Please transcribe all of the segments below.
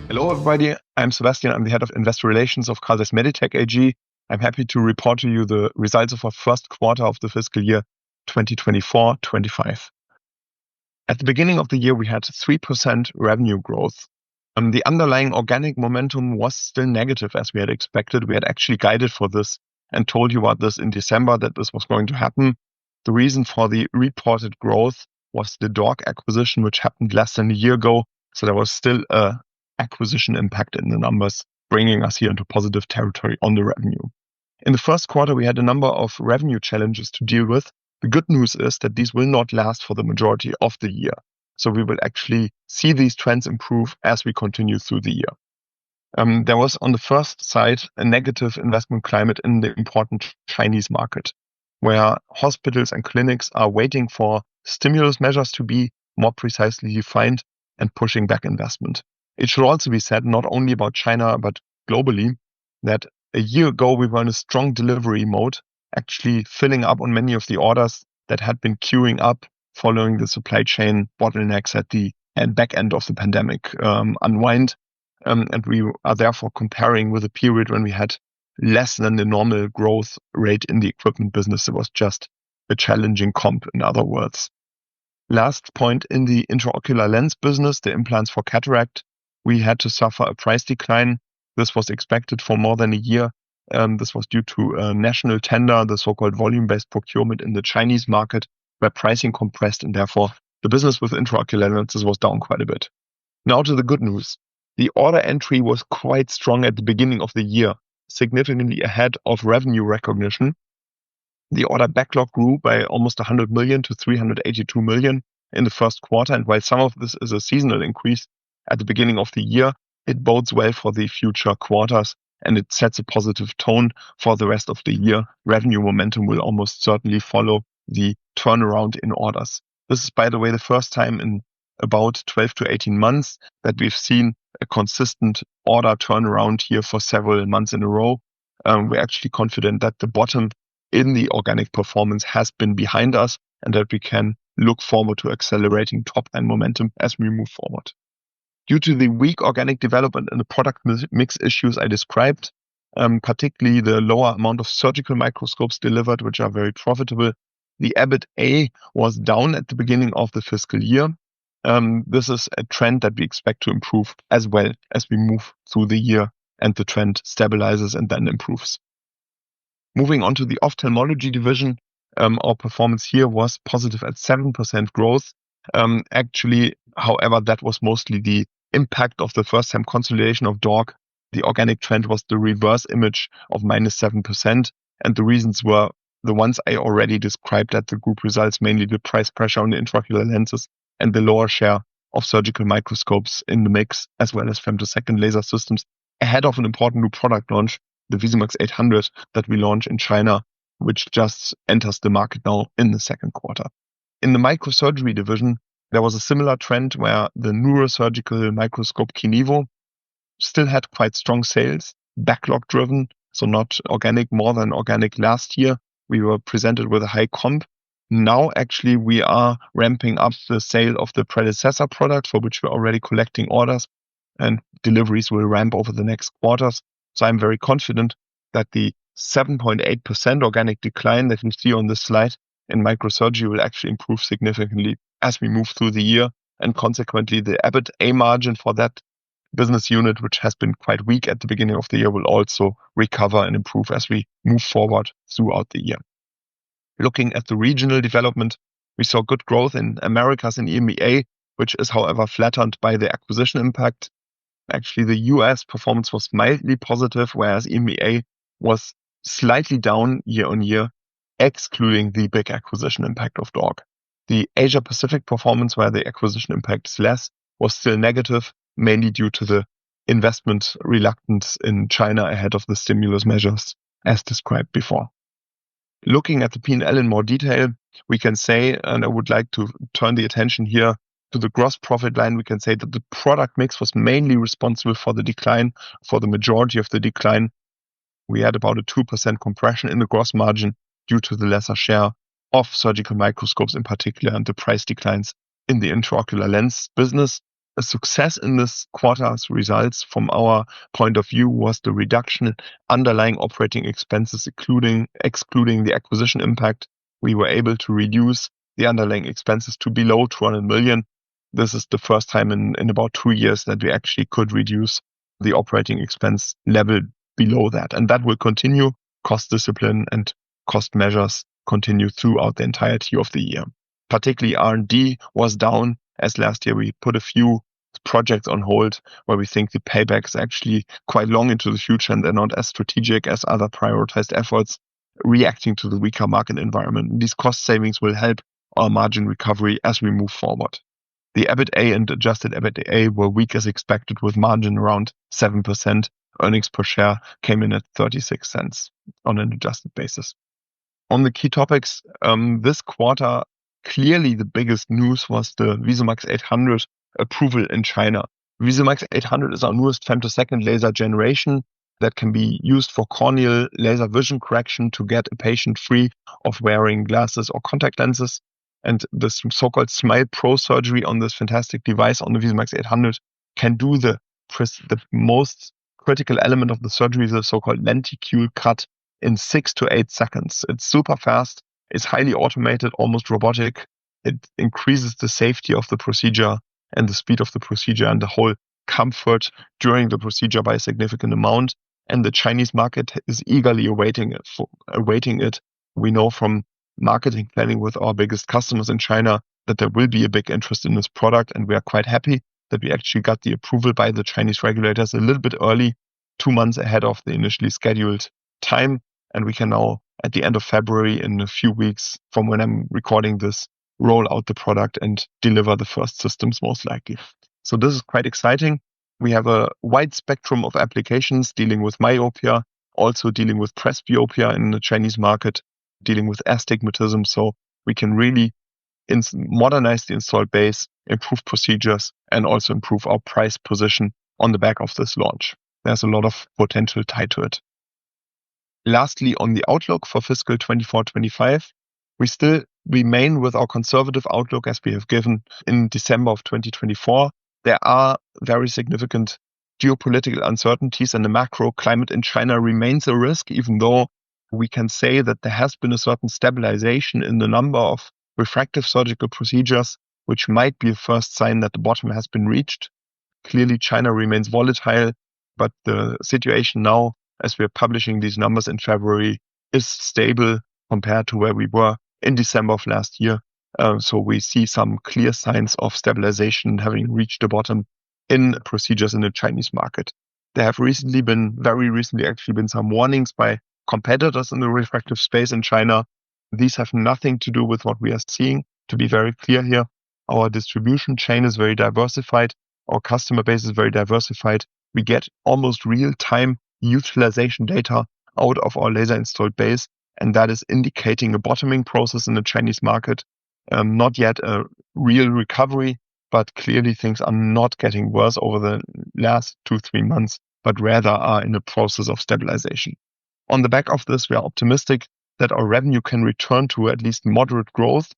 Hello, everybody. I'm Sebastian. I'm the head of investor relations of Carl Zeiss Meditec AG. I'm happy to report to you the results of our first quarter of the fiscal year 2024-25. At the beginning of the year, we had 3% revenue growth. The underlying organic momentum was still negative as we had expected. We had actually guided for this and told you about this in December that this was going to happen. The reason for the reported growth was the DORC acquisition, which happened less than a year ago. So there was still a acquisition impact in the numbers, bringing us here into positive territory on the revenue. In the first quarter, we had a number of revenue challenges to deal with. The good news is that these will not last for the majority of the year. So we will actually see these trends improve as we continue through the year. There was on the first side a negative investment climate in the important Chinese market, where hospitals and clinics are waiting for stimulus measures to be more precisely defined and pushing back investment. It should also be said, not only about China, but globally, that a year ago we were in a strong delivery mode, actually filling up on many of the orders that had been queuing up following the supply chain bottlenecks at the back end of the pandemic unwind. And we are therefore comparing with a period when we had less than the normal growth rate in the equipment business. It was just a challenging comp, in other words. Last point, in the intraocular lens business, the implants for cataract, we had to suffer a price decline. This was expected for more than a year. This was due to a national tender, the so-called volume-based procurement in the Chinese market, where pricing compressed, and therefore the business with intraocular lenses was down quite a bit. Now to the good news. The order entry was quite strong at the beginning of the year, significantly ahead of revenue recognition. The order backlog grew by almost 100 million to 382 million in the first quarter. And while some of this is a seasonal increase at the beginning of the year, it bodes well for the future quarters, and it sets a positive tone for the rest of the year. Revenue momentum will almost certainly follow the turnaround in orders. This is, by the way, the first time in about 12 to 18 months that we've seen a consistent order turnaround here for several months in a row. We're actually confident that the bottom in the organic performance has been behind us and that we can look forward to accelerating top-line momentum as we move forward. Due to the weak organic development and the product mix issues I described, particularly the lower amount of surgical microscopes delivered, which are very profitable, the EBITA was down at the beginning of the fiscal year. This is a trend that we expect to improve as well as we move through the year and the trend stabilizes and then improves. Moving on to the ophthalmology division, our performance here was positive at 7% growth. Actually, however, that was mostly the impact of the first-time consolidation of DORC. The organic trend was the reverse image of -7%, and the reasons were the ones I already described at the group results, mainly the price pressure on the intraocular lenses and the lower share of surgical microscopes in the mix, as well as femtosecond laser systems ahead of an important new product launch, the VisuMax 800 that we launched in China, which just enters the market now in the second quarter. In the microsurgery division, there was a similar trend where the neurosurgical microscope Kinevo still had quite strong sales, backlog driven, so not organic, more than organic last year. We were presented with a high comp. Now, actually, we are ramping up the sale of the predecessor product for which we're already collecting orders, and deliveries will ramp over the next quarters. So I'm very confident that the 7.8% organic decline that you see on this slide in microsurgery will actually improve significantly as we move through the year, and consequently the EBITA margin for that business unit, which has been quite weak at the beginning of the year, will also recover and improve as we move forward throughout the year. Looking at the regional development, we saw good growth in Americas and EMEA, which is, however, flattened by the acquisition impact. Actually, the US performance was mildly positive, whereas EMEA was slightly down year on year, excluding the big acquisition impact of DORC. The Asia Pacific performance, where the acquisition impact is less, was still negative, mainly due to the investment reluctance in China ahead of the stimulus measures, as described before. Looking at the P&L in more detail, we can say, and I would like to turn the attention here to the gross profit line, we can say that the product mix was mainly responsible for the decline, for the majority of the decline. We had about a 2% compression in the gross margin due to the lesser share of surgical microscopes in particular and the price declines in the intraocular lens business. A success in this quarter's results from our point of view was the reduction in underlying operating expenses, excluding the acquisition impact. We were able to reduce the underlying expenses to below 200 million. This is the first time in about 2 years that we actually could reduce the operating expense level below that. And that will continue. Cost discipline and cost measures continue throughout the entirety of the year. Particularly R&D was down, as last year we put a few projects on hold where we think the payback is actually quite long into the future and they're not as strategic as other prioritized efforts reacting to the weaker market environment. These cost savings will help our margin recovery as we move forward. The EBITA and adjusted EBITA were weak as expected, with margin around 7%. Earnings per share came in at 36 cents on an adjusted basis. On the key topics, this quarter, clearly the biggest news was the VISUMAX 800 approval in China. VISUMAX 800 is our newest femtosecond laser generation that can be used for corneal laser vision correction to get a patient free of wearing glasses or contact lenses. And this so-called Smile Pro surgery on this fantastic device on the VISUMAX 800 can do the most critical element of the surgery, the so-called lenticule cut, in 6 to 8 seconds. It's super fast. It's highly automated, almost robotic. It increases the safety of the procedure and the speed of the procedure and the whole comfort during the procedure by a significant amount. And the Chinese market is eagerly awaiting it. We know from marketing planning with our biggest customers in China that there will be a big interest in this product, and we are quite happy that we actually got the approval by the Chinese regulators a little bit early, 2 months ahead of the initially scheduled time, and we can now, at the end of February, in a few weeks from when I'm recording this, roll out the product and deliver the first systems most likely. So this is quite exciting. We have a wide spectrum of applications dealing with myopia, also dealing with presbyopia in the Chinese market, dealing with astigmatism. So we can really modernize the installed base, improve procedures, and also improve our price position on the back of this launch. There's a lot of potential tied to it. Lastly, on the outlook for fiscal 24-25, we still remain with our conservative outlook as we have given in December of 2024. There are very significant geopolitical uncertainties, and the macro climate in China remains a risk, even though we can say that there has been a certain stabilization in the number of refractive surgical procedures, which might be a first sign that the bottom has been reached. Clearly, China remains volatile, but the situation now, as we are publishing these numbers in February, is stable compared to where we were in December of last year. So we see some clear signs of stabilization having reached the bottom in procedures in the Chinese market. There have very recently been some warnings by competitors in the refractive space in China. These have nothing to do with what we are seeing. To be very clear here, our distribution chain is very diversified. Our customer base is very diversified. We get almost real-time utilization data out of our laser installed base, and that is indicating a bottoming process in the Chinese market. Not yet a real recovery, but clearly things are not getting worse over the last 2-3 months, but rather are in a process of stabilization. On the back of this, we are optimistic that our revenue can return to at least moderate growth,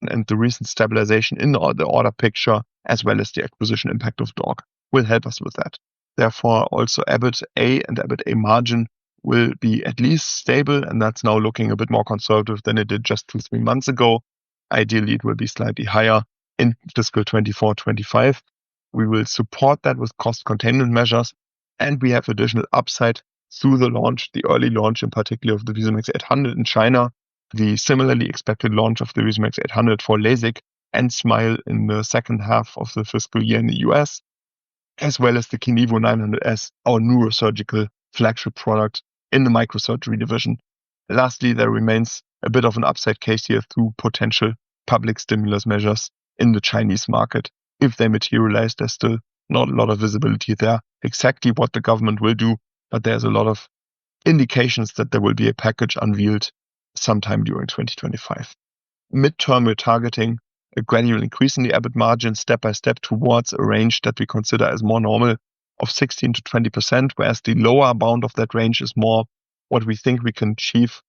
and the recent stabilization in the order picture, as well as the acquisition impact of DORC, will help us with that. Therefore, also EBITA and EBITA margin will be at least stable, and that's now looking a bit more conservative than it did just 2-3 months ago. Ideally, it will be slightly higher in fiscal 24-25. We will support that with cost containment measures, and we have additional upside through the early launch in particular of the VISUMAX 800 in China, the similarly expected launch of the VISUMAX 800 for LASIK and SMILE in the second half of the fiscal year in the US, as well as the KINEVO 900S, our neurosurgical flagship product in the microsurgery division. Lastly, there remains a bit of an upside case here through potential public stimulus measures in the Chinese market. If they materialize, there's still not a lot of visibility there exactly what the government will do, but there's a lot of indications that there will be a package unveiled sometime during 2025. Midterm, we're targeting a gradual increase in the EBIT margin step by step towards a range that we consider as more normal of 16 to 20%, whereas the lower bound of that range is more what we think we can achieve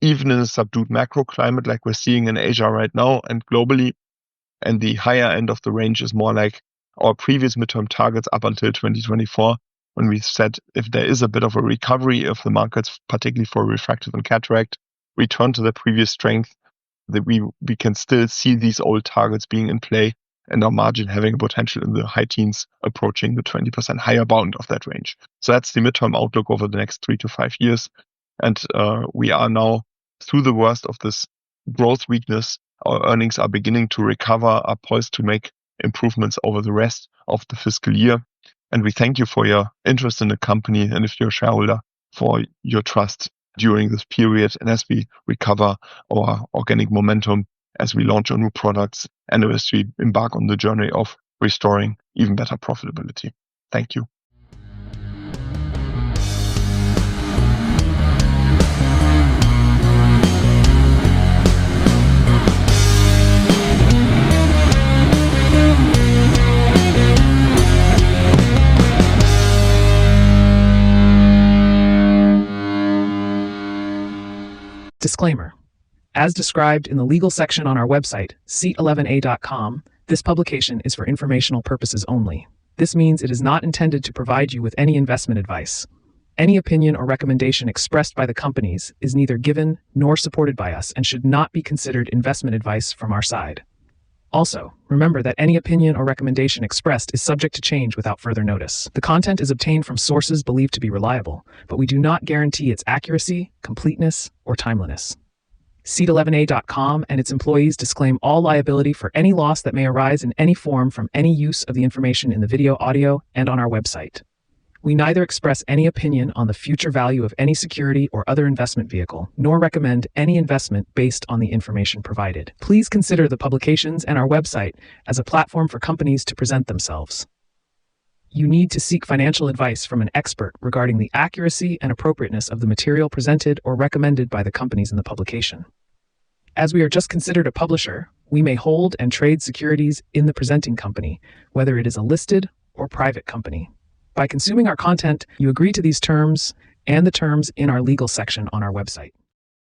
even in a subdued macro climate like we're seeing in Asia right now and globally. And the higher end of the range is more like our previous midterm targets up until 2024, when we said if there is a bit of a recovery of the markets, particularly for refractive and cataract, return to the previous strength, that we can still see these old targets being in play and our margin having a potential in the high teens, approaching the 20% higher bound of that range. So that's the midterm outlook over the next 3 to 5 years. And we are now through the worst of this growth weakness. Our earnings are beginning to recover, are poised to make improvements over the rest of the fiscal year. And we thank you for your interest in the company, and if you're a shareholder, for your trust during this period, and as we recover our organic momentum, as we launch our new products, and as we embark on the journey of restoring even better profitability. Thank you. Disclaimer. As described in the legal section on our website, seat11a.com, this publication is for informational purposes only. This means it is not intended to provide you with any investment advice. Any opinion or recommendation expressed by the companies is neither given nor supported by us and should not be considered investment advice from our side. Also, remember that any opinion or recommendation expressed is subject to change without further notice. The content is obtained from sources believed to be reliable, but we do not guarantee its accuracy, completeness, or timeliness. Seat11a.com and its employees disclaim all liability for any loss that may arise in any form from any use of the information in the video, audio, and on our website. We neither express any opinion on the future value of any security or other investment vehicle, nor recommend any investment based on the information provided. Please consider the publications and our website as a platform for companies to present themselves. You need to seek financial advice from an expert regarding the accuracy and appropriateness of the material presented or recommended by the companies in the publication. As we are just considered a publisher, we may hold and trade securities in the presenting company, whether it is a listed or private company. By consuming our content, you agree to these terms and the terms in our legal section on our website.